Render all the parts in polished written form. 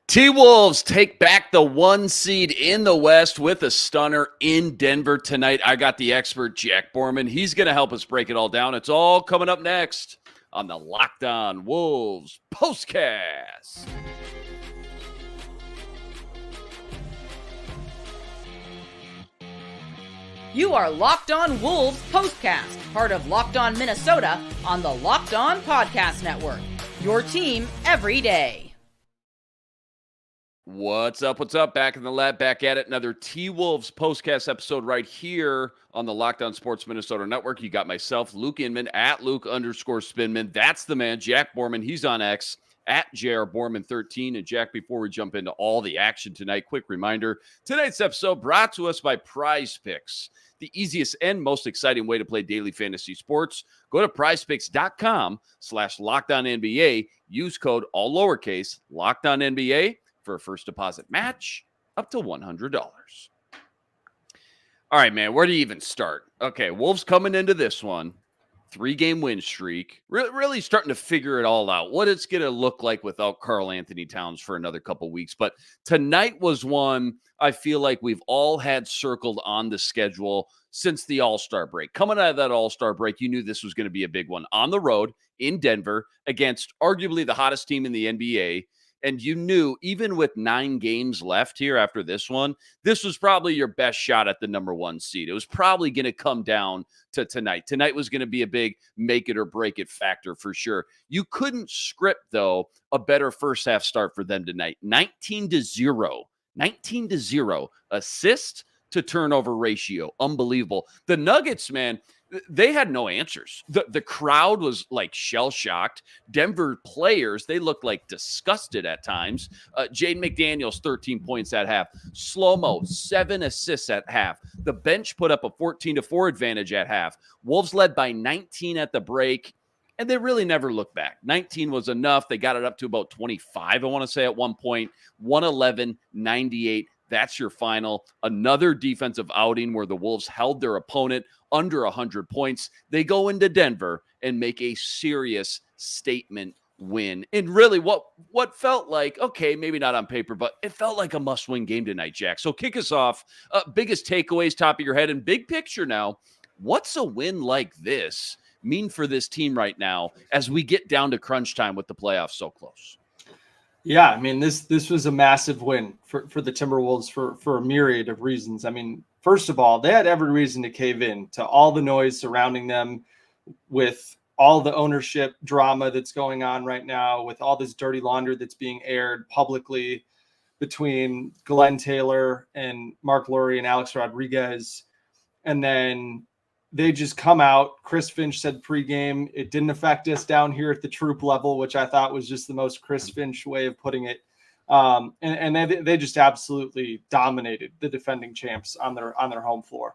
T-Wolves take back the 1 seed in the West with a stunner in Denver tonight. I got the expert, Jack Borman. He's going to help us break it all down. It's all coming up next on the Locked On Wolves POSTCAST. You are Locked On Wolves POSTCAST, part of Locked On Minnesota on the Locked On Podcast Network. Your team every day. What's up? What's up? Back in the lab, back at it. Another T-Wolves POSTCAST episode right here on the Locked On Sports Minnesota Network. You got myself, Luke Inman, at Luke_Spinman. That's the man, Jack Borman. He's on X, at JRBorman13. And Jack, before we jump into all the action tonight, quick reminder, tonight's episode brought to us by Prize Picks, the easiest and most exciting way to play daily fantasy sports. Go to prizepicks.com/LockedOnNBA. Use code all lowercase LockedOnNBA for a first deposit match up to $100. All right, man, where do you even start? Okay, Wolves coming into this one, 3-game win streak, really starting to figure it all out, what it's going to look like without Karl Anthony Towns for another couple weeks. But tonight was one I feel like we've all had circled on the schedule since the All-Star break. Coming out of that All-Star break, you knew this was going to be a big one on the road in Denver against arguably the hottest team in the NBA. And you knew even with 9 games left here after this one, this was probably your best shot at the number 1 seed. It was probably going to come down to tonight. Tonight was going to be a big make it or break it factor for sure. You couldn't script, though, a better first half start for them tonight. 19-0. 19-0. Assist to turnover ratio. Unbelievable. The Nuggets, man, they had no answers. The crowd was like shell-shocked. Denver players, they looked like disgusted at times. Jaden McDaniels, 13 points at half. Slow-mo, 7 assists at half. The bench put up a 14-4 advantage at half. Wolves led by 19 at the break, and they really never looked back. 19 was enough. They got it up to about 25, I want to say, at one point. 111-98. That's your final. Another defensive outing where the Wolves held their opponent under 100 points. They go into Denver and make a serious statement win. And really what felt like, okay, maybe not on paper, but it felt like a must-win game tonight, Jack. So kick us off. Biggest takeaways, top of your head, and big picture now. What's a win like this mean for this team right now as we get down to crunch time with the playoffs so close? Yeah, I mean, this was a massive win for the Timberwolves for a myriad of reasons. I mean, first of all, they had every reason to cave in to all the noise surrounding them with all the ownership drama that's going on right now, with all this dirty laundry that's being aired publicly between Glenn Taylor and Mark Lurie and Alex Rodriguez. And then they just come out. Chris Finch said pregame, it didn't affect us down here at the troop level, which I thought was just the most Chris Finch way of putting it. And they just absolutely dominated the defending champs on their home floor.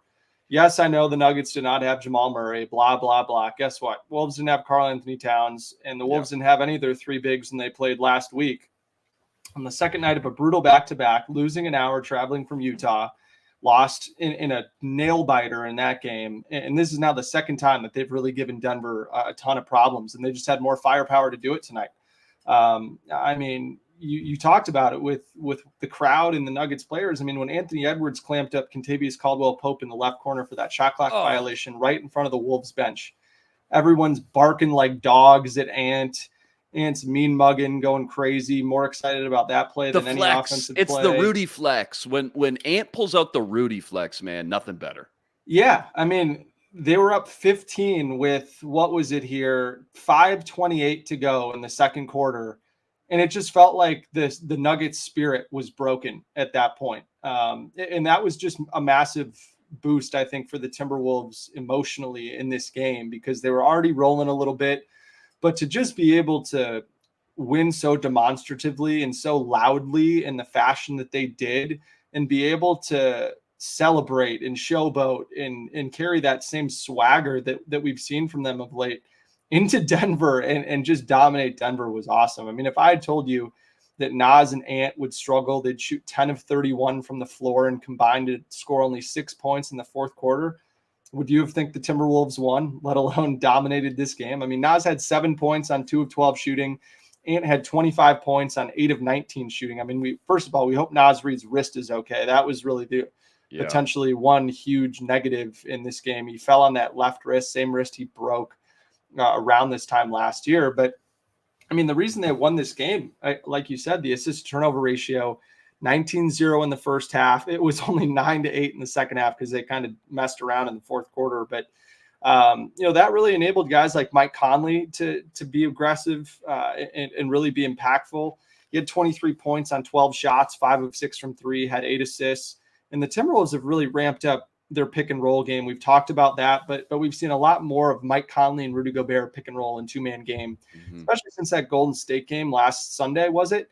Yes, I know the Nuggets did not have Jamal Murray, blah, blah, blah. Guess what? Wolves didn't have Karl Anthony Towns, and the Wolves didn't have any of their 3 bigs when they played last week. On the second night of a brutal back-to-back, losing an hour traveling from Utah, lost in a nail-biter in that game. And this is now the second time that they've really given Denver a ton of problems, and they just had more firepower to do it tonight. I mean, you talked about it with the crowd and the Nuggets players. I mean, when Anthony Edwards clamped up Kentavious Caldwell-Pope in the left corner for that shot clock violation right in front of the Wolves bench, everyone's barking like dogs at Ant. Ant's mean mugging, going crazy, more excited about that play than any offensive play. It's the Rudy flex. When Ant pulls out the Rudy flex, man, nothing better. Yeah, I mean, they were up 15 with, what was it here, 5:28 to go in the second quarter. And it just felt like the Nuggets spirit was broken at that point. And that was just a massive boost, I think, for the Timberwolves emotionally in this game, because they were already rolling a little bit. But to just be able to win so demonstratively and so loudly in the fashion that they did, and be able to celebrate and showboat and carry that same swagger that we've seen from them of late into Denver and just dominate Denver was awesome. I mean, if I had told you that Nas and Ant would struggle, they'd shoot 10 of 31 from the floor and combined to score only 6 points in the fourth quarter, would you have think the Timberwolves won, let alone dominated this game? I mean, Nas had 7 points on 2 of 12 shooting. Ant had 25 points on 8 of 19 shooting. I mean, first of all, we hope Naz Reid's wrist is okay. That was really the potentially one huge negative in this game. He fell on that left wrist, same wrist he broke around this time last year. But I mean, the reason they won this game, like you said, the assist turnover ratio, 19-0 in the first half. It was only 9-8 in the second half because they kind of messed around in the fourth quarter. But that really enabled guys like Mike Conley to be aggressive and really be impactful. He had 23 points on 12 shots, 5 of 6 from 3, had 8 assists. And the Timberwolves have really ramped up their pick and roll game. We've talked about that, but we've seen a lot more of Mike Conley and Rudy Gobert pick and roll and two-man game, especially since that Golden State game last Sunday, was it?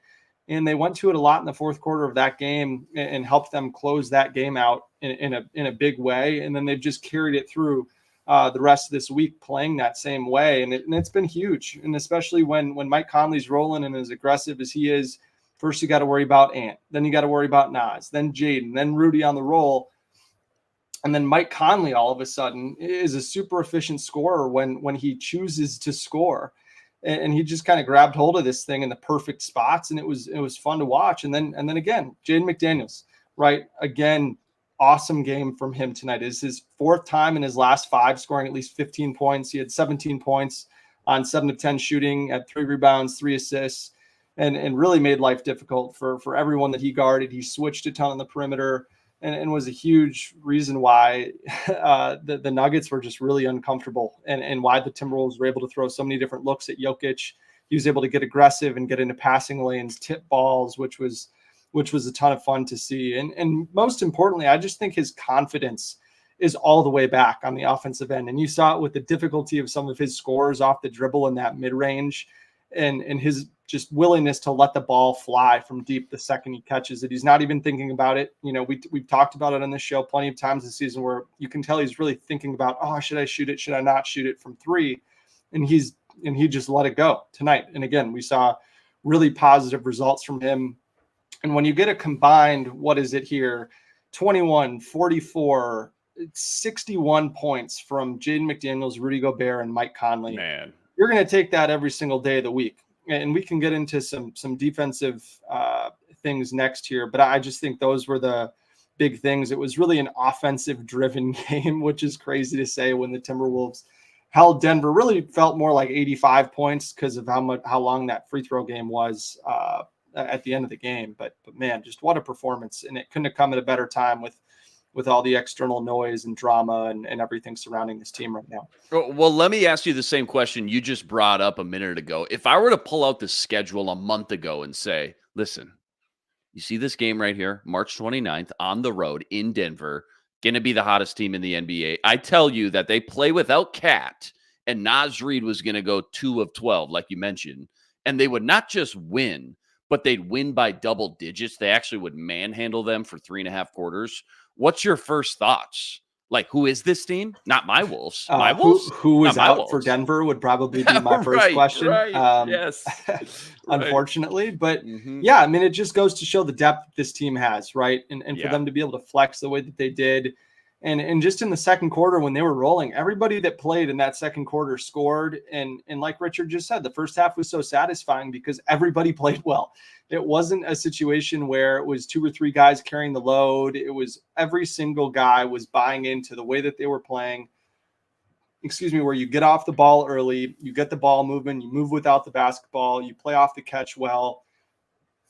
And they went to it a lot in the fourth quarter of that game and helped them close that game out in a big way. And then they've just carried it through the rest of this week playing that same way. And it's been huge. And especially when Mike Conley's rolling and as aggressive as he is, first you got to worry about Ant, then you got to worry about Naz, then Jaden, then Rudy on the roll. And then Mike Conley all of a sudden is a super efficient scorer when he chooses to score. And he just kind of grabbed hold of this thing in the perfect spots. And it was fun to watch. And then again, Jaden McDaniels, right? Again, awesome game from him tonight. It's his fourth time in his last 5 scoring at least 15 points. He had 17 points on 7 of 10 shooting, had 3 rebounds, 3 assists, and really made life difficult for everyone that he guarded. He switched a ton on the perimeter and was a huge reason why the Nuggets were just really uncomfortable and why the Timberwolves were able to throw so many different looks at Jokic. He was able to get aggressive and get into passing lanes, tip balls, which was a ton of fun to see. And most importantly, I just think his confidence is all the way back on the offensive end. And you saw it with the difficulty of some of his scores off the dribble in that mid-range and his just willingness to let the ball fly from deep the second he catches it. He's not even thinking about it. You know, we've talked about it on this show plenty of times this season where you can tell he's really thinking about, should I shoot it? Should I not shoot it from 3? And he just let it go tonight. And again, we saw really positive results from him. And when you get a combined, 21, 44, 61 points from Jaden McDaniels, Rudy Gobert, and Mike Conley, man, you're going to take that every single day of the week. And we can get into some defensive things next here, but I just think those were the big things. It was really an offensive-driven game, which is crazy to say when the Timberwolves held Denver. Really felt more like 85 points because of how long that free throw game was at the end of the game. But man, just what a performance! And it couldn't have come at a better time with all the external noise and drama and everything surrounding this team right now. Well, let me ask you the same question you just brought up a minute ago. If I were to pull out the schedule a month ago and say, listen, you see this game right here, March 29th on the road in Denver, going to be the hottest team in the NBA. I tell you that they play without Cat and Naz Reid was going to go 2 of 12, like you mentioned, and they would not just win, but they'd win by double digits. They actually would manhandle them for 3.5 quarters. What's your first thoughts? Like, who is this team? Not my Wolves. My Wolves? Who is out for Denver would probably be my first question. Right. Yes. Unfortunately. But yeah, I mean, it just goes to show the depth this team has, right? And for them to be able to flex the way that they did. And just in the second quarter when they were rolling, everybody that played in that second quarter scored. And like Richard just said, the first half was so satisfying because everybody played well. It wasn't a situation where it was 2 or 3 guys carrying the load. It was every single guy was buying into the way that they were playing. Where you get off the ball early, you get the ball moving, you move without the basketball, you play off the catch well,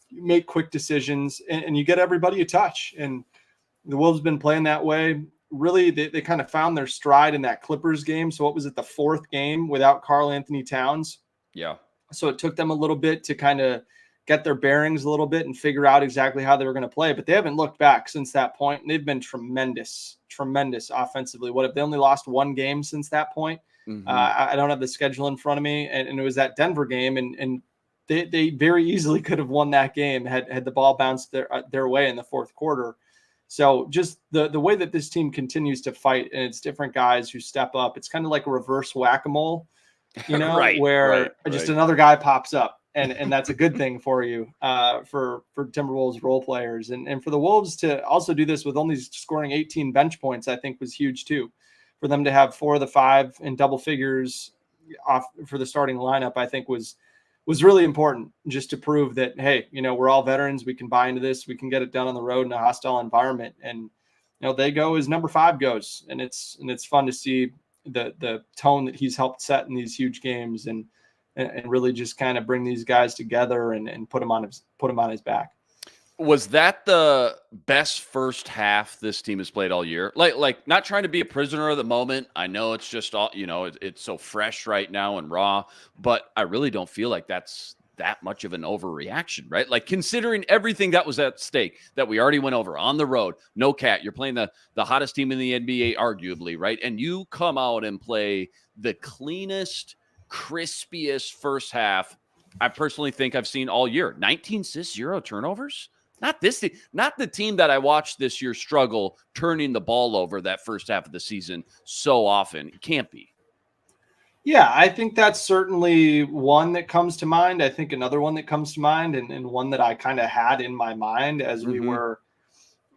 you make quick decisions, and you get everybody a touch. And the Wolves have been playing that way. Really, they kind of found their stride in that Clippers game. So what was it, the 4th game without Karl Anthony Towns? Yeah. So it took them a little bit to kind of get their bearings a little bit and figure out exactly how they were going to play. But they haven't looked back since that point, and they've been tremendous offensively. What if they only lost 1 game since that point? I don't have the schedule in front of me, and it was that Denver game, and they very easily could have won that game had the ball bounced their way in the fourth quarter. So just the way that this team continues to fight, and it's different guys who step up. It's kind of like a reverse whack-a-mole, where just another guy pops up, and that's a good thing for you, for Timberwolves role players. And for the Wolves to also do this with only scoring 18 bench points, I think was huge too. For them to have 4 of the 5 in double figures off for the starting lineup, I think was was really important, just to prove that, hey, we're all veterans. We can buy into this. We can get it done on the road in a hostile environment. And, they go as number 5 goes. And it's fun to see the tone that he's helped set in these huge games and really just kind of bring these guys together and put him on his back. Was that the best first half this team has played all year? Like not trying to be a prisoner of the moment. I know it's just all, it's so fresh right now and raw, but I really don't feel like that's that much of an overreaction, right? Like considering everything that was at stake that we already went over on the road, no cat, you're playing the hottest team in the NBA, arguably, right? And you come out and play the cleanest, crispiest first half I personally think I've seen all year. 19 assists, 0 turnovers. Not the team that I watched this year struggle turning the ball over that first half of the season so often. It can't be. Yeah, I think that's certainly one that comes to mind. I think another one that comes to mind, and one that I kind of had in my mind as we were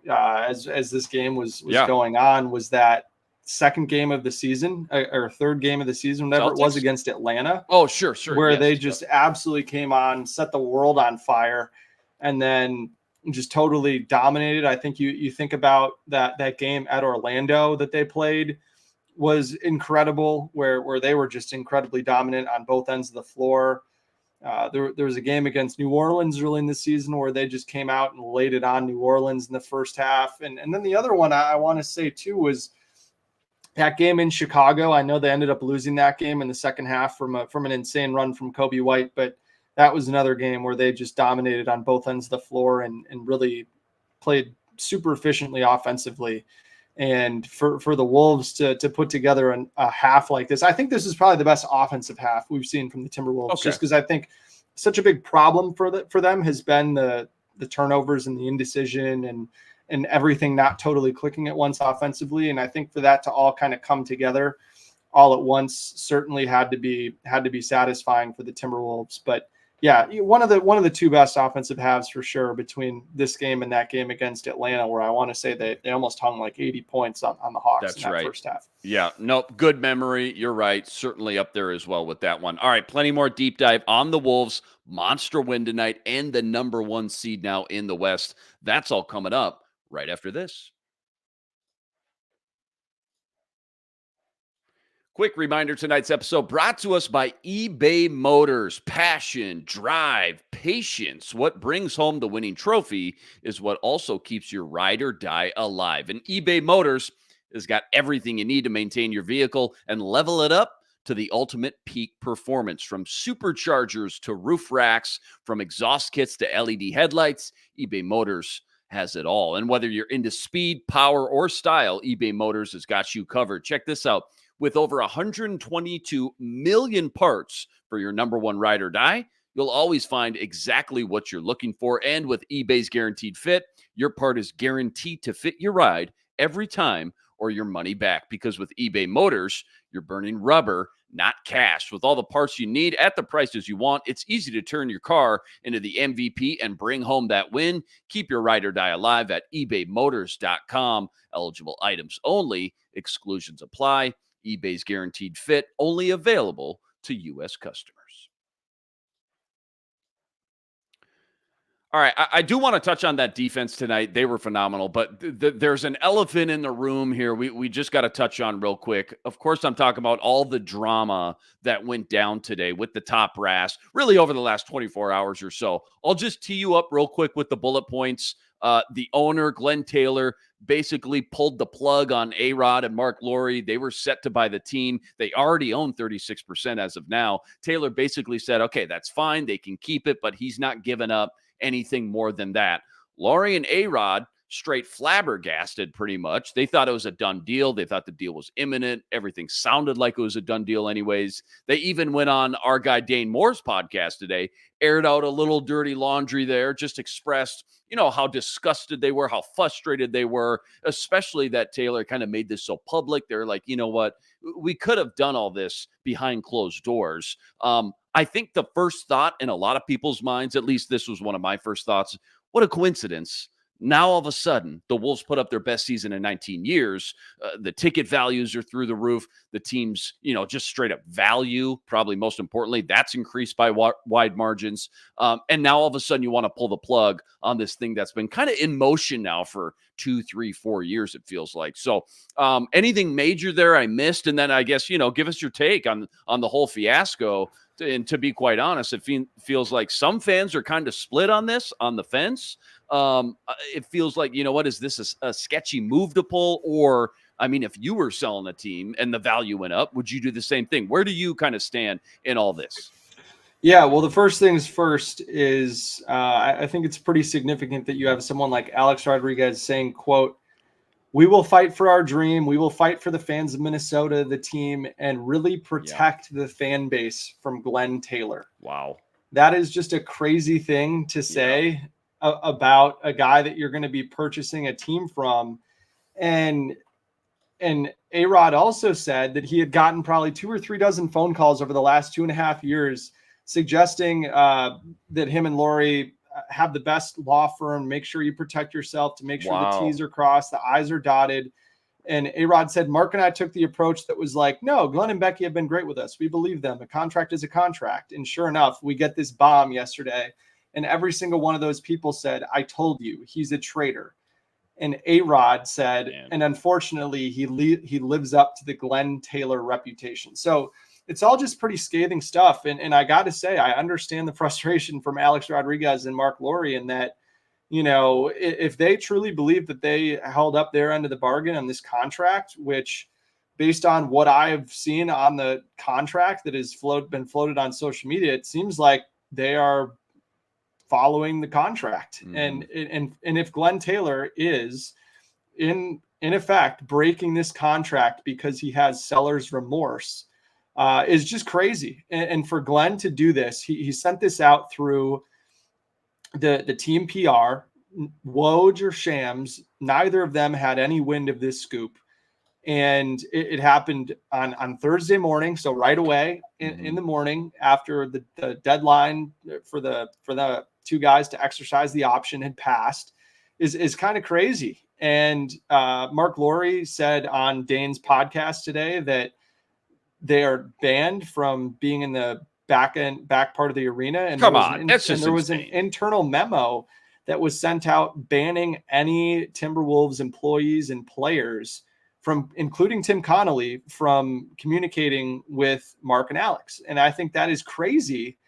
as this game was going on, was that second game of the season, or third game of the season, whatever Celtics? It was, against Atlanta. Oh, sure. Where they just absolutely came on, set the world on fire, and then just totally dominated. I think you think about that game at Orlando that they played was incredible, where they were just incredibly dominant on both ends of the floor. There was a game against New Orleans early in the season where they just came out and laid it on New Orleans in the first half. And then the other one I want to say too was that game in Chicago. I know they ended up losing that game in the second half from an insane run from Kobe White, but that was another game where they just dominated on both ends of the floor and really played super efficiently offensively. And for the Wolves to put together a half like this, I think this is probably the best offensive half we've seen from the Timberwolves. Just because I think such a big problem for them has been the turnovers and the indecision and everything not totally clicking at once offensively. And I think for that to all kind of come together all at once certainly had to be satisfying for the Timberwolves. But yeah, one of the two best offensive halves for sure between this game and that game against Atlanta, where I want to say they almost hung like 80 points on the Hawks in that first half. Yeah, nope, good memory. You're right. Certainly up there as well with that one. All right, plenty more deep dive on the Wolves. Monster win tonight and the number 1 seed now in the West. That's all coming up right after this. Quick reminder, tonight's episode brought to us by eBay Motors. Passion, drive, patience. What brings home the winning trophy is what also keeps your ride or die alive. And eBay Motors has got everything you need to maintain your vehicle and level it up to the ultimate peak performance. From superchargers to roof racks, from exhaust kits to LED headlights, eBay Motors has it all. And whether you're into speed, power, or style, eBay Motors has got you covered. Check this out. With over 122 million parts for your number 1 ride or die, you'll always find exactly what you're looking for. And with eBay's Guaranteed Fit, your part is guaranteed to fit your ride every time or your money back. Because with eBay Motors, you're burning rubber, not cash. With all the parts you need at the prices you want, it's easy to turn your car into the MVP and bring home that win. Keep your ride or die alive at ebaymotors.com. Eligible items only. Exclusions apply. eBay's Guaranteed Fit, only available to U.S. customers. All right, I do want to touch on that defense tonight. They were phenomenal, but there's an elephant in the room here we just got to touch on real quick. Of course, I'm talking about all the drama that went down today with the top brass, really over the last 24 hours or so. I'll just tee you up real quick with the bullet points. The owner, Glenn Taylor, basically pulled the plug on A-Rod and Mark Lowry. They were set to buy the team. They already own 36% as of now. Taylor basically said, okay, that's fine. They can keep it, but he's not giving up anything more than that. Lowry and A-Rod straight flabbergasted pretty much. They thought it was a done deal. They thought the deal was imminent. Everything sounded like it was a done deal anyways. They even went on our guy Dane Moore's podcast today, aired out a little dirty laundry there, just expressed, how disgusted they were, how frustrated they were, especially that Taylor kind of made this so public. They're like, you know what? We could have done all this behind closed doors. I think the first thought in a lot of people's minds, at least this was one of my first thoughts, what a coincidence. Now, all of a sudden, the Wolves put up their best season in 19 years. The ticket values are through the roof. The team's, just straight up value, probably most importantly, that's increased by wide margins. And now all of a sudden you want to pull the plug on this thing that's been kind of in motion now for 2, 3, 4 years, it feels like. So anything major there I missed? And then I guess, give us your take on the whole fiasco. And to be quite honest, it feels like some fans are kind of split on this, on the fence. It feels like, is this a sketchy move to pull? Or, if you were selling a team and the value went up, would you do the same thing? Where do you kind of stand in all this? Yeah, well, the first things first is I think it's pretty significant that you have someone like Alex Rodriguez saying, quote, "We will fight for our dream. We will fight for the fans of Minnesota, the team, and really protect the fan base from Glenn Taylor." Wow. That is just a crazy thing to say about a guy that you're going to be purchasing a team from. And A-Rod also said that he had gotten probably 2 or 3 dozen phone calls over the last 2.5 years suggesting that him and Lori have the best law firm, make sure you protect yourself, to make sure the T's are crossed, the I's are dotted. And A-Rod said, Mark and I took the approach that was like, no, Glenn and Becky have been great with us. We believe them. A contract is a contract. And sure enough, we get this bomb yesterday. And every single one of those people said, I told you, he's a traitor. And A-Rod said, and unfortunately, he lives up to the Glenn Taylor reputation. So it's all just pretty scathing stuff. And I got to say, I understand the frustration from Alex Rodriguez and Mark Lowry in that, if they truly believe that they held up their end of the bargain on this contract, which based on what I've seen on the contract that has been floated on social media, it seems like they are following the contract. Mm-hmm. And if Glenn Taylor is in effect breaking this contract because he has seller's remorse, is just crazy. And for Glenn to do this, he sent this out through the team PR. Woj or Shams, neither of them had any wind of this scoop. And it happened on Thursday morning. So right away in the morning after the deadline for the 2 guys to exercise the option had passed is kind of crazy. And Mark Lowry said on Dane's podcast today that they are banned from being in the back part of the arena. And there was an internal memo that was sent out banning any Timberwolves employees and players from, including Tim Connolly, from communicating with Mark and Alex. And I think that is crazy,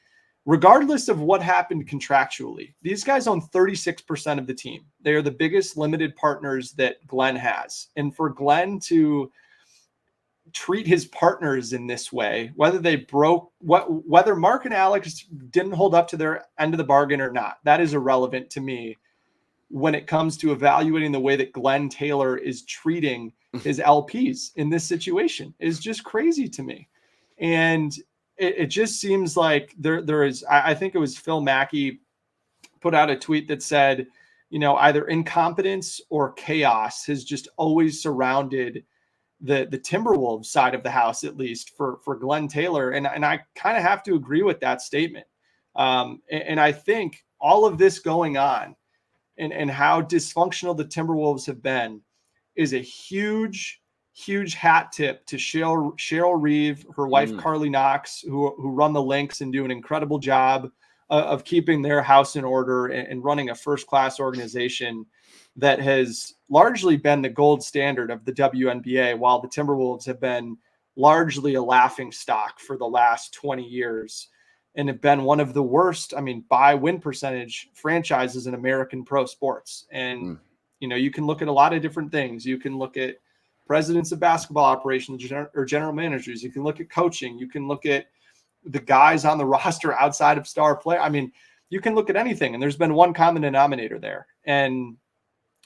regardless of what happened contractually. These guys own 36% of the team. They are the biggest limited partners that Glenn has. And for Glenn to treat his partners in this way, whether Mark and Alex didn't hold up to their end of the bargain or not, that is irrelevant to me when it comes to evaluating the way that Glenn Taylor is treating his LPs in this situation. Is just crazy to me. And it just seems like there is, I think it was Phil Mackey put out a tweet that said, either incompetence or chaos has just always surrounded the Timberwolves side of the house, at least for Glenn Taylor. And I kind of have to agree with that statement. And I think all of this going on and how dysfunctional the Timberwolves have been is a huge hat tip to Cheryl Reeve, her wife, Carly Knox, who run the Lynx and do an incredible job of keeping their house in order and running a first-class organization that has largely been the gold standard of the WNBA, while the Timberwolves have been largely a laughing stock for the last 20 years and have been one of the worst, by win percentage franchises in American pro sports. And, you can look at a lot of different things. You can look at presidents of basketball operations or general managers. You can look at coaching. You can look at the guys on the roster outside of star play. You can look at anything, and there's been one common denominator there. And,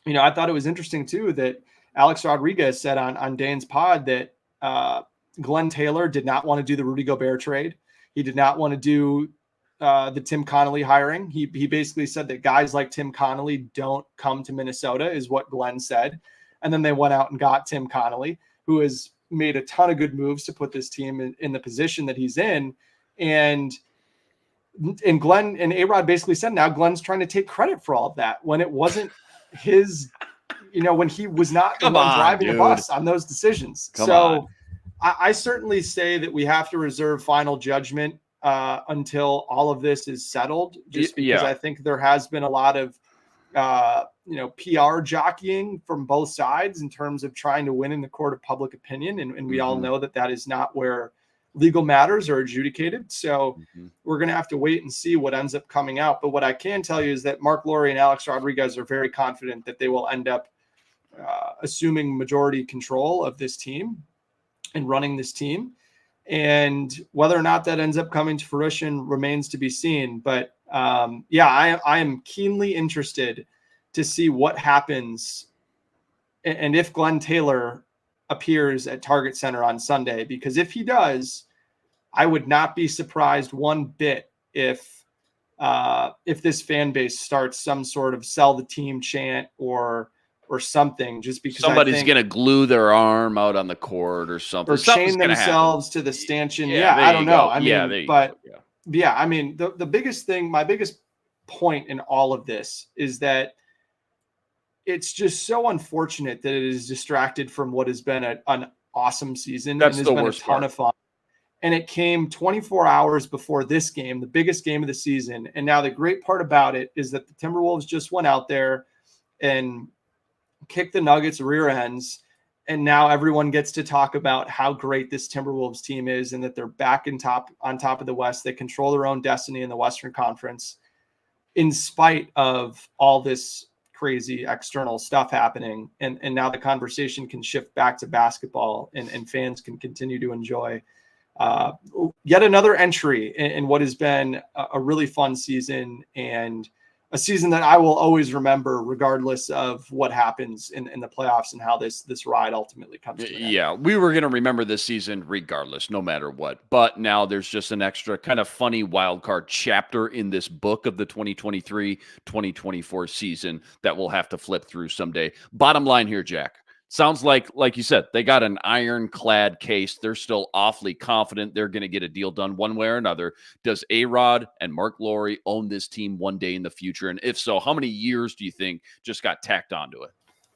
I thought it was interesting too that Alex Rodriguez said on Dane's pod that Glenn Taylor did not want to do the Rudy Gobert trade. He did not want to do the Tim Connolly hiring. He basically said that guys like Tim Connolly don't come to Minnesota, is what Glenn said. And then they went out and got Tim Connolly, who has made a ton of good moves to put this team in the position that he's in. And Glenn and A-Rod basically said now Glenn's trying to take credit for all of that when it wasn't his, when he was not the Come one on, driving the dude. bus on those decisions. Come on. I certainly say that we have to reserve final judgment until all of this is settled, just because I think there has been a lot of PR jockeying from both sides in terms of trying to win in the court of public opinion. And we all know that is not where legal matters are adjudicated. So we're going to have to wait and see what ends up coming out. But what I can tell you is that Mark Lowry and Alex Rodriguez are very confident that they will end up assuming majority control of this team and running this team. And whether or not that ends up coming to fruition remains to be seen. But I am keenly interested to see what happens and if Glenn Taylor appears at Target Center on Sunday, because if he does, I would not be surprised one bit if this fan base starts some sort of sell the team chant or something, just because somebody's going to glue their arm out on the court or something, or chain themselves to the stanchion. I don't know. The biggest thing, my biggest point in all of this is that it's just so unfortunate that it is distracted from what has been an awesome season. That's and the been worst a ton part. Of fun. And it came 24 hours before this game, the biggest game of the season. And now the great part about it is that the Timberwolves just went out there and kicked the Nuggets rear ends. And now everyone gets to talk about how great this Timberwolves team is and that they're back on top of the West. They control their own destiny in the Western Conference in spite of all this crazy external stuff happening. And now the conversation can shift back to basketball and fans can continue to enjoy yet another entry in what has been a really fun season, and a season that I will always remember regardless of what happens in the playoffs and how this ride ultimately comes to an end. Yeah, we were going to remember this season regardless, no matter what. But now there's just an extra kind of funny wild card chapter in this book of the 2023-2024 season that we'll have to flip through someday. Bottom line here, Jack. Sounds like you said, they got an ironclad case. They're still awfully confident they're going to get a deal done one way or another. Does A-Rod and Mark Lowry own this team one day in the future? And if so, how many years do you think just got tacked onto it?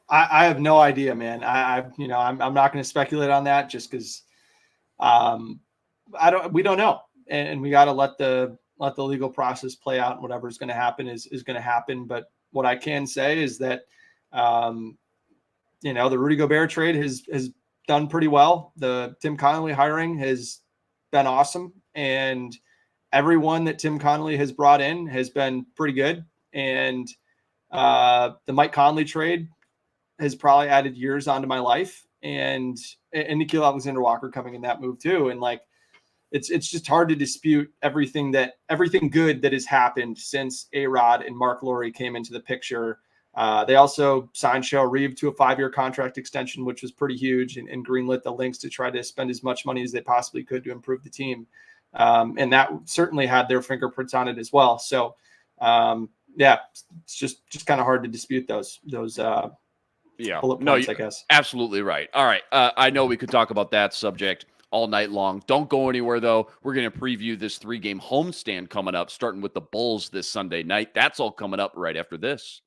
I have no idea, man. I'm not going to speculate on that just because we don't know. And we got to let the legal process play out, and whatever's going to happen is going to happen. But what I can say is that, the Rudy Gobert trade has done pretty well. The Tim Connolly hiring has been awesome. And everyone that Tim Connolly has brought in has been pretty good. And the Mike Conley trade has probably added years onto my life. And Nickeil Alexander-Walker coming in that move too. And it's just hard to dispute everything good that has happened since A-Rod and Mark Lowry came into the picture. They also signed Cheryl Reeve to a 5-year contract extension, which was pretty huge, and greenlit the Lynx to try to spend as much money as they possibly could to improve the team. And that certainly had their fingerprints on it as well. So, it's just kind of hard to dispute those bullet points, I guess. Absolutely right. All right. I know we could talk about that subject all night long. Don't go anywhere, though. We're going to preview this 3-game homestand coming up, starting with the Bulls this Sunday night. That's all coming up right after this.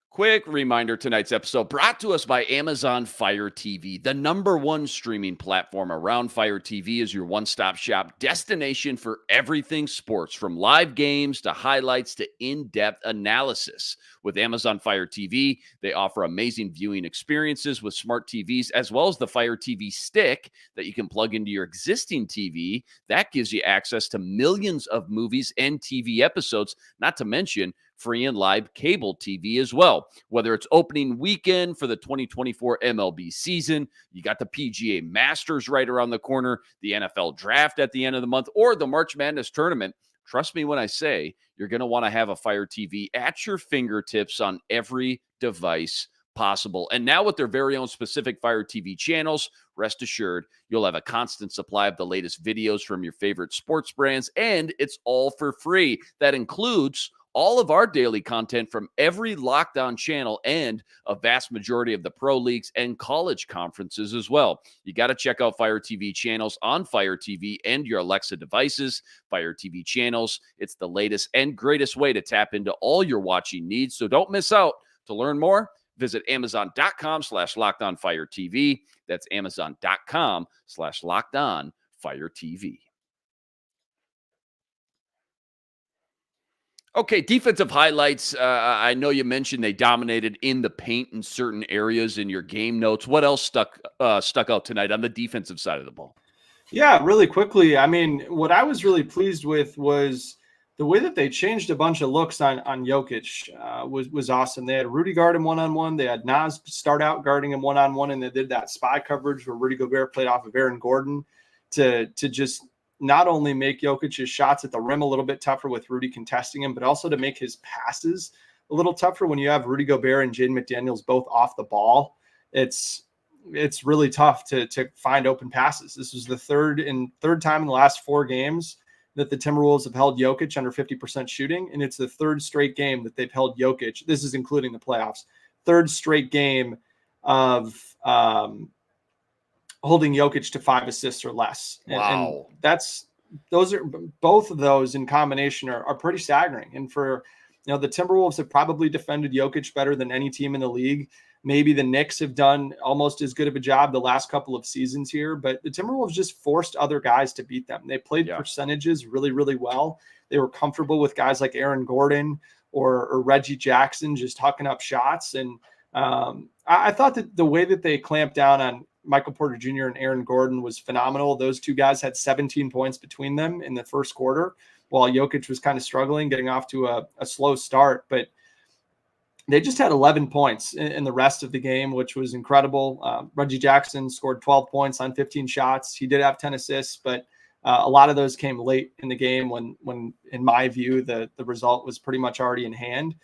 Quick reminder, tonight's episode brought to us by Amazon Fire TV, the #1 streaming platform around. Fire TV is your one-stop shop destination for everything sports, from live games to highlights to in-depth analysis. With Amazon Fire TV, they offer amazing viewing experiences with smart TVs, as well as the Fire TV stick that you can plug into your existing TV. That gives you access to millions of movies and TV episodes, not to mention free and live cable TV as well. Whether it's opening weekend for the 2024 MLB season, you got the PGA Masters right around the corner, the NFL draft at the end of the month, or the March Madness tournament, trust me when I say you're going to want to have a Fire TV at your fingertips on every device possible. And now with their very own specific Fire TV channels, rest assured, you'll have a constant supply of the latest videos from your favorite sports brands, and it's all for free. That includes all of our daily content from every Locked On channel and a vast majority of the pro leagues and college conferences as well. You got to check out Fire TV channels on Fire TV and your Alexa devices. Fire TV channels, it's the latest and greatest way to tap into all your watching needs, so don't miss out. To learn more, visit amazon.com/LockedOnFireTV. That's amazon.com/LockedOnFireTV. Okay, defensive highlights. I know you mentioned they dominated in the paint in certain areas in your game notes. What else stuck out tonight on the defensive side of the ball? Yeah, really quickly. I mean, what I was really pleased with was the way that they changed a bunch of looks on Jokic was awesome. They had Rudy guard him one-on-one. They had Nas start out guarding him one-on-one, and they did that spy coverage where Rudy Gobert played off of Aaron Gordon to just not only make Jokic's shots at the rim a little bit tougher with Rudy contesting him, but also to make his passes a little tougher when you have Rudy Gobert and Jaden McDaniels both off the ball. It's really tough to find open passes. This was the third time in the last 4 games that the Timberwolves have held Jokic under 50% shooting, and it's the third straight game that they've held Jokic. This is including the playoffs. Third straight game of holding Jokic to 5 assists or less. Wow. And both of those in combination are pretty staggering. And for, the Timberwolves have probably defended Jokic better than any team in the league. Maybe the Knicks have done almost as good of a job the last couple of seasons here, but the Timberwolves just forced other guys to beat them. They played percentages really, really well. They were comfortable with guys like Aaron Gordon or Reggie Jackson just hucking up shots. And I thought that the way that they clamped down on Michael Porter Jr. and Aaron Gordon was phenomenal. Those two guys had 17 points between them in the first quarter, while Jokic was kind of struggling, getting off to a slow start. But they just had 11 points in the rest of the game, which was incredible. Reggie Jackson scored 12 points on 15 shots. He did have 10 assists, but a lot of those came late in the game when in my view, the result was pretty much already in hand.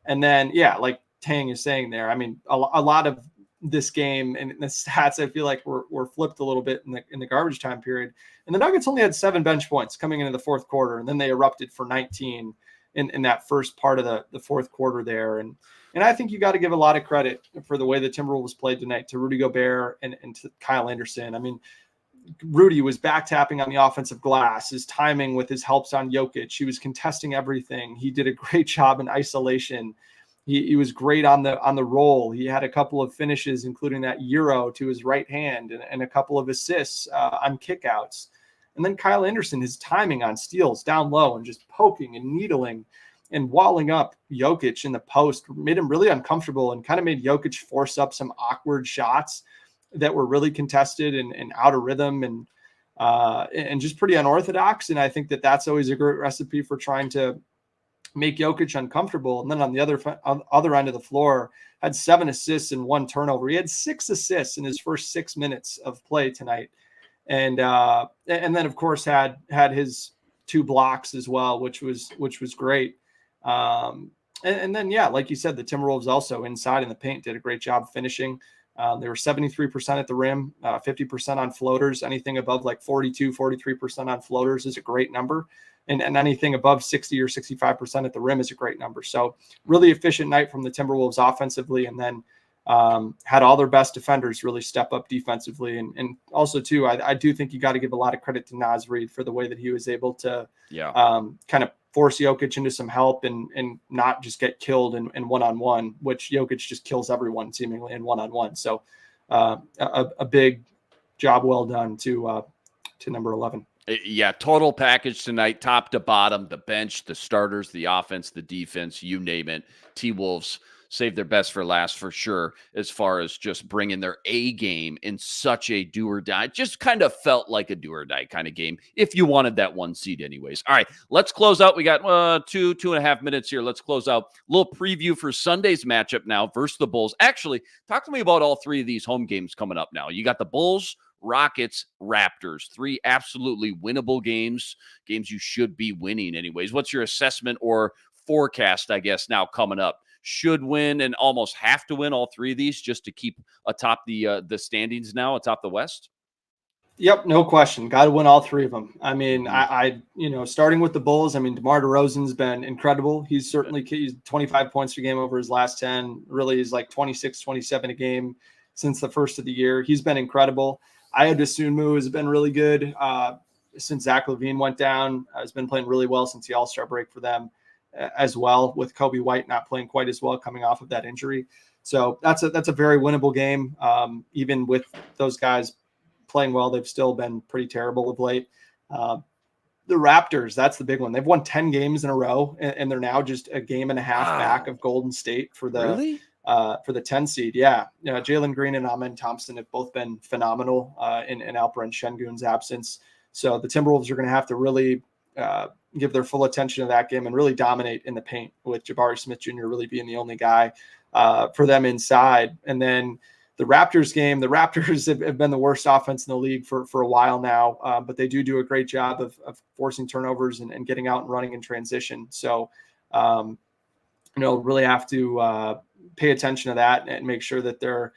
And then, like Tang is saying there, I mean, a lot of this game and the stats, I feel like were flipped a little bit in the garbage time period. And the Nuggets only had 7 bench points coming into the fourth quarter, and then they erupted for 19 in that first part of the fourth quarter there. And I think you got to give a lot of credit for the way the Timberwolves played tonight to Rudy Gobert and to Kyle Anderson. I mean, Rudy was back tapping on the offensive glass, his timing with his helps on Jokic. He was contesting everything. He did a great job in isolation. He was great on the roll. He had a couple of finishes, including that Euro to his right hand and a couple of assists on kickouts. And then Kyle Anderson, his timing on steals down low and just poking and needling and walling up Jokic in the post made him really uncomfortable and kind of made Jokic force up some awkward shots that were really contested and out of rhythm and just pretty unorthodox. And I think that that's always a great recipe for trying to make Jokic uncomfortable. And then on the other end of the floor, had 7 assists and 1 turnover. He had 6 assists in his first 6 minutes of play tonight. And then of course had his 2 blocks as well, which was great. And then, like you said, the Timberwolves also inside in the paint did a great job finishing. They were 73% at the rim, 50% on floaters. Anything above like 43% on floaters is a great number. And anything above 60 or 65% at the rim is a great number. So really efficient night from the Timberwolves offensively, and then had all their best defenders really step up defensively. And also, too, I do think you got to give a lot of credit to Naz Reid for the way that he was able to kind of force Jokic into some help and not just get killed in one-on-one, which Jokic just kills everyone seemingly in one-on-one. So a big job well done to number 11. Yeah, total package tonight, top to bottom, the bench, the starters, the offense, the defense, you name it. T-Wolves saved their best for last for sure, as far as just bringing their A game in such a do or die. It just kind of felt like a do or die kind of game if you wanted that 1 seed anyways. All right, let's close out. We got 2.5 minutes here. Let's close out. A little preview for Sunday's matchup now versus the Bulls. Actually, talk to me about all 3 of these home games coming up now. You got the Bulls, Rockets, Raptors, 3 absolutely winnable games you should be winning anyways. What's your assessment or forecast, I guess, now coming up? Should win and almost have to win all 3 of these just to keep atop the standings now, atop the West? Yep, no question. Got to win all three of them. I mean, I starting with the Bulls. I mean, DeMar DeRozan's been incredible. He's 25 points per game over his last 10. Really, he's like 26, 27 a game since the first of the year. He's been incredible. Ayo Dosunmu has been really good since Zach LaVine went down. Has been playing really well since the All-Star break for them as well, with Kobe White not playing quite as well coming off of that injury. So that's a very winnable game. Even with those guys playing well, they've still been pretty terrible of late. The Raptors, that's the big one. They've won 10 games in a row, and they're now just a game and a half back of Golden State for the 10 seed. Yeah. Jalen Green and Amen Thompson have both been phenomenal in Alperen Şengün's absence. So the Timberwolves are going to have to really give their full attention to that game and really dominate in the paint, with Jabari Smith Jr. really being the only guy for them inside. And then the Raptors game, the Raptors have been the worst offense in the league for a while now, but they do a great job of forcing turnovers and getting out and running in transition. So, really have to pay attention to that and make sure that they're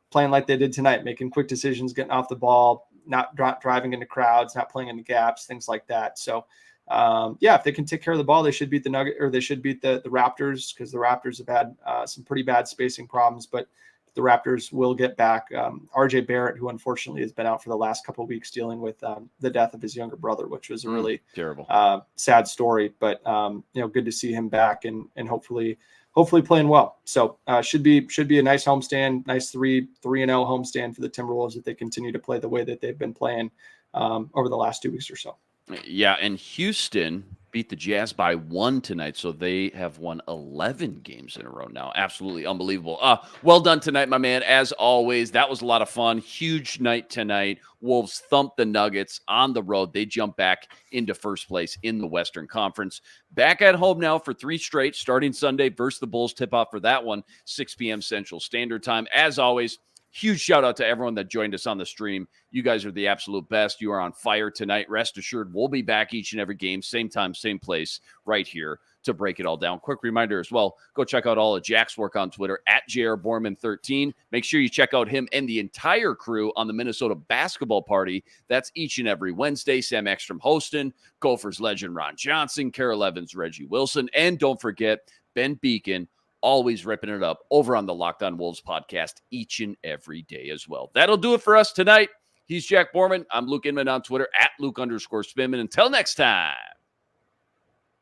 playing like they did tonight, making quick decisions, getting off the ball, not driving into crowds, not playing into gaps, things like that. So, if they can take care of the ball, they should beat the Nuggets, or they should beat the Raptors, because the Raptors have had some pretty bad spacing problems, but the Raptors will get back RJ Barrett, who unfortunately has been out for the last couple of weeks dealing with the death of his younger brother, which was a really terrible, sad story. But good to see him back and hopefully playing well. So should be a nice homestand, nice 3-0 homestand for the Timberwolves if they continue to play the way that they've been playing over the last 2 weeks or so. Yeah, and Houston beat the Jazz by 1 tonight, so they have won 11 games in a row now. Absolutely unbelievable. Well done tonight, my man. As always, that was a lot of fun. Huge night tonight. Wolves thumped the Nuggets on the road. They jump back into first place in the Western Conference. Back at home now for 3 straight, starting Sunday versus the Bulls. Tip-off for that one, 6 p.m. Central Standard Time. As always, huge shout out to everyone that joined us on the stream. You guys are the absolute best. You are on fire tonight. Rest assured, we'll be back each and every game, same time, same place, right here to break it all down. Quick reminder as well, go check out all of Jack's work on Twitter at JRBorman13. Make sure you check out him and the entire crew on the Minnesota basketball party. That's each and every Wednesday. Sam Ekstrom hosting, Gophers legend Ron Johnson, Carol Evans, Reggie Wilson, and don't forget Ben Beacon, always ripping it up over on the Locked On Wolves podcast each and every day as well. That'll do it for us tonight. He's Jack Borman. I'm Luke Inman on Twitter at Luke_Spinman. Until next time,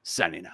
signing out.